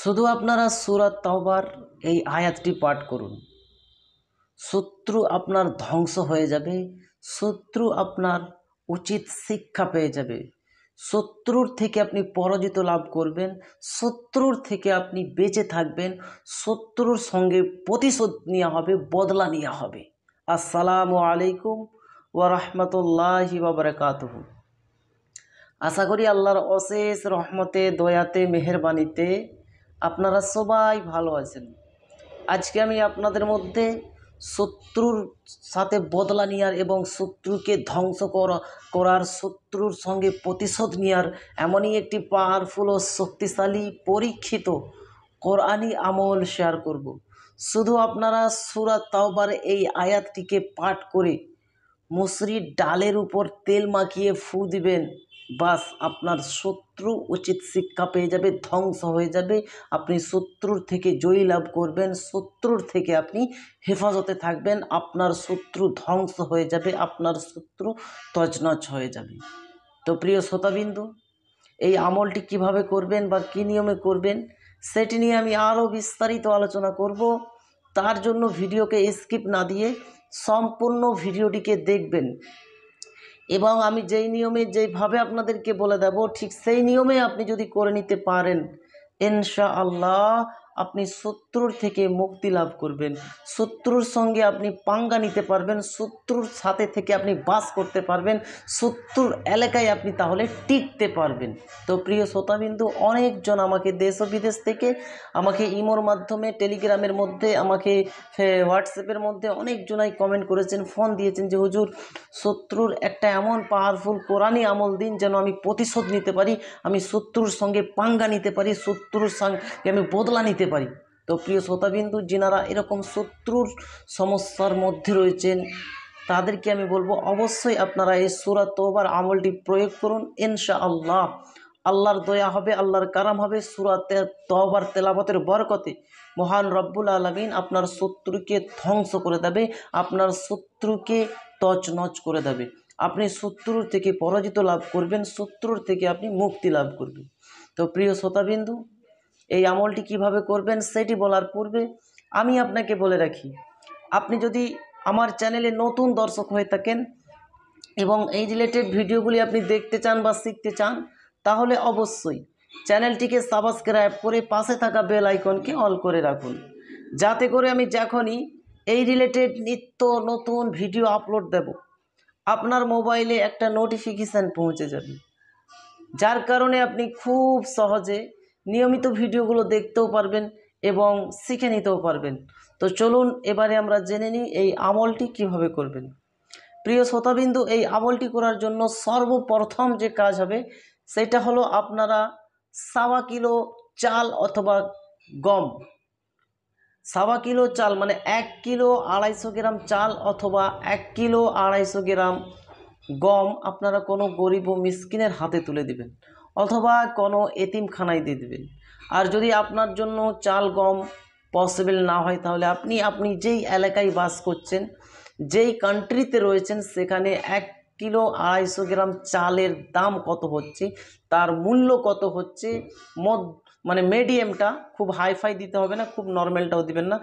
শুধু আপনারা সূরা তাওবার এই আয়াতটি পাঠ করুন, শত্রু আপনার ধ্বংস হয়ে যাবে, শত্রু আপনার উচিত শিক্ষা পেয়ে যাবে, শত্রুর থেকে আপনি পরাজিত লাভ করবেন, শত্রুর থেকে আপনি বেঁচে থাকবেন, শত্রুর সঙ্গে প্রতিশোধ নেওয়া হবে, বদলা নেওয়া হবে। আসসালামু আলাইকুম ওয়া রাহমাতুল্লাহি ওয়া বারাকাতুহু। আশা করি আল্লাহর অশেষ রহমতে, দয়াতে, মেহেরবানিতে আপনারা সবাই ভালো আছেন। আজকে আমি আপনাদের মধ্যে শত্রুর সাথে বদলা নেওয়ার এবং শত্রুকে ধ্বংস করার শত্রুর সঙ্গে প্রতিশোধ নেওয়ার এমনই একটি পাওয়ারফুল ও শক্তিশালী পরীক্ষিত কোরআনি আমল শেয়ার করব। শুধু আপনারা সূরা তাওবার এই আয়াতটিকে পাঠ করে মসুরির ডালের উপর তেল মাখিয়ে ফু দিবেন, বাস আপনার শত্রু উচিত শিক্ষা পেয়ে যাবে, ধ্বংস হয়ে যাবে, আপনি শত্রুর থেকে জয়ী লাভ করবেন, শত্রুর থেকে আপনি হেফাজতে থাকবেন, আপনার শত্রু ধ্বংস হয়ে যাবে, আপনার শত্রু তছনছ হয়ে যাবে। তো প্রিয় শ্রোতাবিন্দু, এই আমলটি কিভাবে করবেন বা কী নিয়মে করবেন সেটি নিয়ে আমি আরও বিস্তারিত আলোচনা করব। তার জন্য ভিডিওকে স্কিপ না দিয়ে সম্পূর্ণ ভিডিওটিকে দেখবেন এবং আমি যেই নিয়মে যেইভাবে আপনাদেরকে বলে দেব ঠিক সেই নিয়মে আপনি যদি করে নিতে পারেন, ইনশাআল্লাহ আপনি শত্রুর থেকে মুক্তি লাভ করবেন, শত্রুর সঙ্গে আপনি পাঙ্গা নিতে পারবেন, শত্রুর সাথে থেকে আপনি বাস করতে পারবেন, শত্রুর এলাকায় আপনি তাহলে টিকতে পারবেন। তো প্রিয় শ্রোতাবিন্দু, অনেকজন আমাকে দেশ ও বিদেশ থেকে আমাকে ইমোর মাধ্যমে, টেলিগ্রামের মধ্যে, আমাকে হোয়াটসঅ্যাপের মধ্যে অনেকজনাই কমেন্ট করেছেন, ফোন দিয়েছেন যে হুজুর শত্রুর একটা এমন পাওয়ারফুল কোরআনি আমল দিন যেন আমি প্রতিশোধ নিতে পারি, আমি শত্রুর সঙ্গে পাঙ্গা নিতে পারি, শত্রুর সঙ্গে আমি বদলা নিতে পারি। তো প্রিয় শ্রোতাবিন্দু, যিনারা এরকম শত্রুর সমস্যার মধ্যে রয়েছেন তাদেরকে আমি বলবো অবশ্যই আপনারা এই সূরা তাওবার আমলটি প্রয়োগ করুন। ইনশাআল্লাহ আল্লাহর দয়া হবে, আল্লাহর কারাম হবে। সূরা তাওবার তেলাওয়াতের বরকতে মহান রব্বুল আলামিন আপনার শত্রুকে ধ্বংস করে দেবে, আপনার শত্রুকে তছনছ করে দেবে, আপনি শত্রুর থেকে পরাজিত লাভ করবেন, শত্রুর থেকে আপনি মুক্তি লাভ করবেন। তো প্রিয় শ্রোতাবিন্দু, এই আমলটি কিভাবে করবেন সেটি বলার পূর্বে আমি আপনাকে বলে রাখি, আপনি যদি আমার চ্যানেলে নতুন দর্শক হয়ে থাকেন এবং এই রিলেটেড ভিডিওগুলি আপনি দেখতে চান বা শিখতে চান, তাহলে অবশ্যই চ্যানেলটিকে সাবস্ক্রাইব করে পাশে থাকা বেল আইকনকে অল করে রাখুন, যাতে করে আমি যখনই এই রিলেটেড নিত্য নতুন ভিডিও আপলোড দেব আপনার মোবাইলে একটা নোটিফিকেশান পৌঁছে যাবে, যার কারণে আপনি খুব সহজে নিয়মিত ভিডিওগুলো দেখতেও পারবেন এবং শিখে নিতেও পারবেন। তো চলুন এবারে আমরা জেনে নিই এই আমলটি কিভাবে করবেন। প্রিয় শ্রোতাবিন্দু, এই আমলটি করার জন্য সর্বপ্রথম যে কাজ হবে সেটা হলো আপনারা 1.25 কিলো চাল অথবা গম, 1.25 কিলো চাল মানে 1 কিলো 250 গ্রাম চাল অথবা 1 কিলো 250 গ্রাম গম আপনারা কোনো গরিব ও মিসকিনের হাতে তুলে দিবেন অথবা কোনো এতিমখানায় দিয়ে দিবেন। আর যদি আপনার জন্য চাল গম পসিবল না হয় তাহলে আপনি যেই এলাকায় বাস করছেন, যেই কান্ট্রিতে রয়েছেন, সেখানে 1 কিলো 250 গ্রাম চালের দাম কত হচ্ছে, তার মূল্য কত হচ্ছে, মানে মিডিয়ামটা, খুব হাইফাই দিতে হবে না, খুব নর্মালটাও দিবেন না,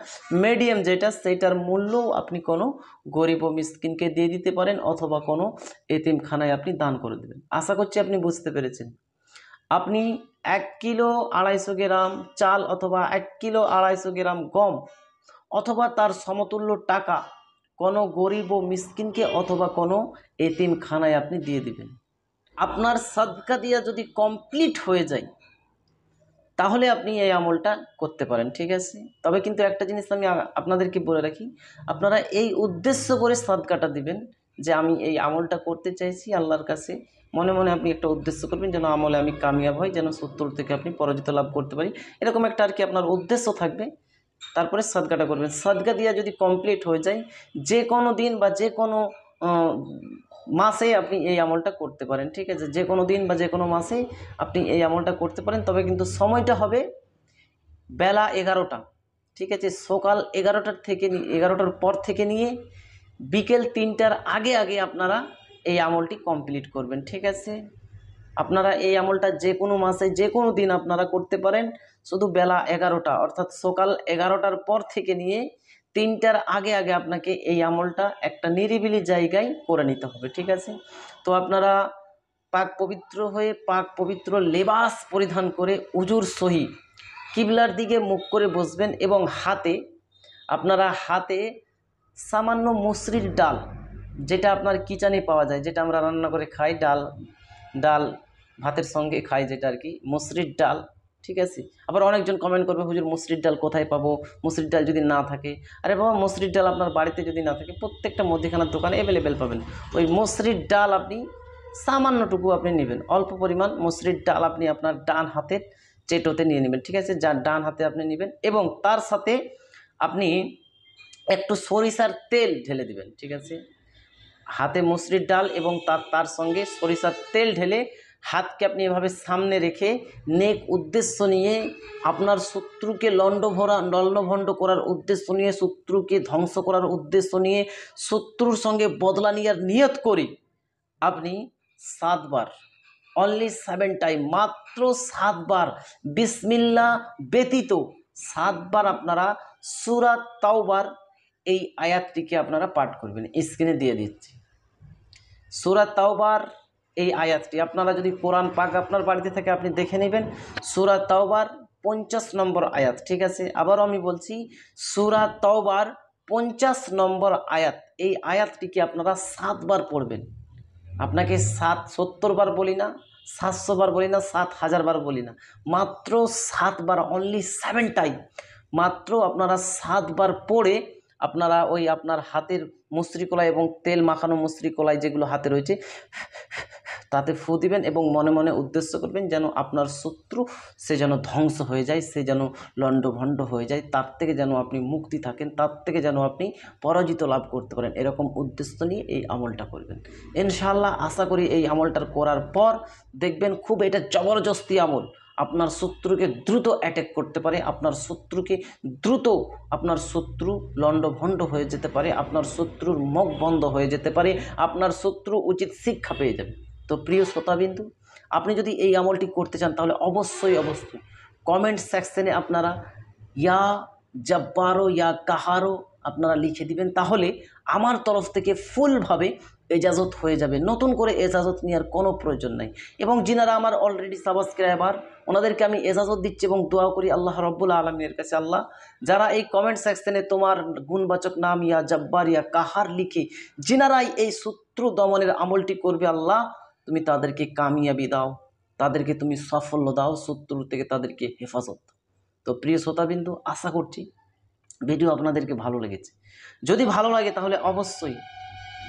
মিডিয়াম যেটা সেইটার মূল্য আপনি কোনো গরিব ও মিসকিনকে দিয়ে দিতে পারেন অথবা কোনো এতিমখানায় আপনি দান করে দেবেন। আশা করছি আপনি বুঝতে পেরেছেন। আপনি 1 কিলো 250 গ্রাম চাল অথবা 1 কিলো 250 গ্রাম গম অথবা তার সমতুল্য টাকা কোনো গরিব ও মিসকিনকে অথবা কোনো এতিমখানায় আপনি দিয়ে দিবেন। আপনার সাদকা দিয়া যদি কমপ্লিট হয়ে যায় তাহলে আপনি এই আমলটা করতে পারেন, ঠিক আছে। তবে কিন্তু একটা জিনিস আমি আপনাদেরকে বলে রাখি, আপনারা এই উদ্দেশ্য করে সাদকাটা দিবেন যে আমি এই আমলটা করতে চাইছি আল্লাহর কাছে, মনে মনে আপনি একটা উদ্দেশ্য করবেন যেন আমলে আমি কামিয়াব হই, যেন শত্রুর থেকে আপনি পরাজিত লাভ করতে পারি, এরকম একটা আর কি আপনার উদ্দেশ্য থাকবে। তারপরে সাদকাটা করবেন। সাদকা দিয়া যদি কমপ্লিট হয়ে যায়, যে কোনো দিন বা যে কোনো মাসে আপনি এই আমলটা করতে পারেন, ঠিক আছে। যে কোনো দিন বা যে কোনো মাসে আপনি এই আমলটা করতে পারেন, তবে কিন্তু সময়টা হবে বেলা 11টা, ঠিক আছে। সকাল 11টার থেকে 11টার পর থেকে নিয়ে বিকেল 3টার আগে আগে আপনারা এই আমলটি কমপ্লিট করবেন, ঠিক আছে। আপনারা এই আমলটা যে কোনো মাসে যে কোনো দিন আপনারা করতে পারেন, শুধু বেলা 11টা অর্থাৎ সকাল 11টার পর থেকে নিয়ে 3টার আগে আগে আপনাকে এই আমলটা একটা নিরিবিলি জায়গায় করে নিতে হবে, ঠিক আছে। তো আপনারা পাক পবিত্র হয়ে পাক পবিত্র লেবাস পরিধান করে উজুর সহি কিবলার দিকে মুখ করে বসবেন এবং হাতে সামান্য মুসরির ডাল, যেটা আপনার কিচেনে পাওয়া যায়, যেটা আমরা রান্না করে খাই, ডাল ভাতের সঙ্গে খাই, যেটা আর কি মুসরির ডাল, ঠিক আছে। আবার অনেকজন কমেন্ট করবে, হুজুর মুসরির ডাল কোথায় পাবো, মুসরির ডাল যদি না থাকে। আরে বাবা, মুসরির ডাল আপনার বাড়িতে যদি না থাকে প্রত্যেকটা মুদিখানার দোকানে অ্যাভেলেবেল পাবেন। ওই মুসরির ডাল আপনি সামান্যটুকু আপনি নেবেন, অল্প পরিমাণ মুসরির ডাল আপনি আপনার ডান হাতের চেটোতে নিয়ে নেবেন, ঠিক আছে। যার ডান হাতে আপনি নেবেন এবং তার সাথে আপনি একটু সরিষার তেল ঢেলে দিবেন, ঠিক আছে। হাতে মুসরির ডাল এবং তার সঙ্গে সরিষার তেল ঢেলে হাতকে আপনি এভাবে সামনে রেখে নেক উদ্দেশ্য নিয়ে আপনার শত্রুকে লণ্ডভণ্ড করার উদ্দেশ্য নিয়ে, শত্রুকে ধ্বংস করার উদ্দেশ্য নিয়ে, শত্রুর সঙ্গে বদলা নেওয়ার নিয়ত করে আপনি 7 বার, অনলি 7 টাইম, মাত্র 7 বার বিসমিল্লাহ ব্যতীত 7 বার আপনারা সূরা তাওবার এই আয়াতটিকে আপনারা পাঠ করবেন। স্ক্রিনে দিয়ে দিচ্ছি সূরা তাওবার এই আয়াতটি। আপনারা যদি কোরআন পাক আপনার বাড়িতে থাকে আপনি দেখে নেবেন, সূরা তাওবার 50 নম্বর আয়াত, ঠিক আছে। আবারও আমি বলছি, সূরা তাওবার 50 নম্বর আয়াত। এই আয়াতটিকে আপনারা 7 বার পড়বেন। আপনাকে 70 বার বলি না, 700 বার বলি না, 7000 বার বলি না, মাত্র 7 বার, অনলি 7 টাইম। মাত্র আপনারা 7 বার পড়ে আপনারা ওই আপনার হাতের মুসরি কলাই এবং তেল মাখানো মুসরি কলাই যেগুলো হাতে রয়েছে তাতে ফু দিবেন এবং মনে মনে উদ্দেশ্য করবেন যেন আপনার শত্রু সে যেন ধ্বংস হয়ে যায়, সে যেন লণ্ডভণ্ড হয়ে যায়, তার থেকে যেন আপনি মুক্তি থাকেন, তার থেকে যেন আপনি পরাজিত লাভ করতে পারেন, এরকম উদ্দেশ্য নিয়ে এই আমলটা করবেন। ইনশাআল্লাহ আশা করি এই আমলটা করার পর দেখবেন খুব এটা জবরদস্তি আমল, আপনার শত্রুকে দ্রুত অ্যাটাক করতে পারে, আপনার শত্রু লণ্ডভণ্ড হয়ে যেতে পারে, আপনার শত্রুর মুখ বন্ধ হয়ে যেতে পারে, আপনার শত্রু উচিত শিক্ষা পেয়ে যাবে। তো প্রিয় শ্রোতাবিন্দু, আপনি যদি এই আমলটি করতে চান তাহলে অবশ্যই কমেন্ট সেকশনে আপনারা ইয়া জব্বারো ইয়া কাহারো আপনারা লিখে দিবেন, তাহলে আমার তরফ থেকে ফুলভাবে এজাজত হয়ে যাবে, নতুন করে এজাজত নেওয়ার কোনো প্রয়োজন নাই। এবং যিনারা আমার অলরেডি সাবস্ক্রাইবার ওনাদেরকে আমি এজাজত দিচ্ছি এবং দোয়া করি আল্লাহ রব্বুল আলমীর কাছে, আল্লাহ যারা এই কমেন্ট সেকশনে তোমার গুণবাচক নাম ইয়া জব্বার ইয়া কাহার লিখে যিনারাই এই শত্রু দমনের আমলটি করবে, আল্লাহ তুমি তাদেরকে কামিয়াবি দাও, তাদেরকে তুমি সাফল্য দাও, শত্রু থেকে তাদেরকে হেফাজত। তো প্রিয় শ্রোতাবিন্দু, আশা করছি ভিডিও আপনাদেরকে ভালো লেগেছে। যদি ভালো লাগে তাহলে অবশ্যই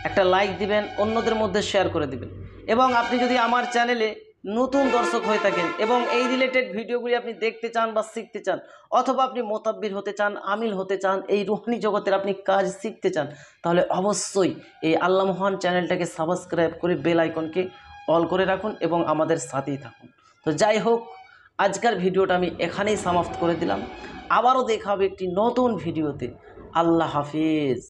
একটা লাইক দিবেন, অন্যদের মধ্যে শেয়ার করে দিবেন। এবং আপনি যদি আমার চ্যানেলে নতুন দর্শক হয়ে থাকেন এবং এই রিলেটেড ভিডিওগুলি আপনি দেখতে চান বা শিখতে চান, অথবা আপনি মোতাব্বির হতে চান, আমিল হতে চান, এই রুহানি জগতের আপনি কাজ শিখতে চান, তাহলে অবশ্যই এই আল্লাহ মহান চ্যানেলটাকে সাবস্ক্রাইব করে বেল আইকনকে অল করে রাখুন এবং আমাদের সাথেই থাকুন। তো যাই হোক, আজকের ভিডিওটা আমি এখানেই সমাপ্ত করে দিলাম। আবারও দেখা হবে একটি নতুন ভিডিওতে। আল্লাহ হাফিজ।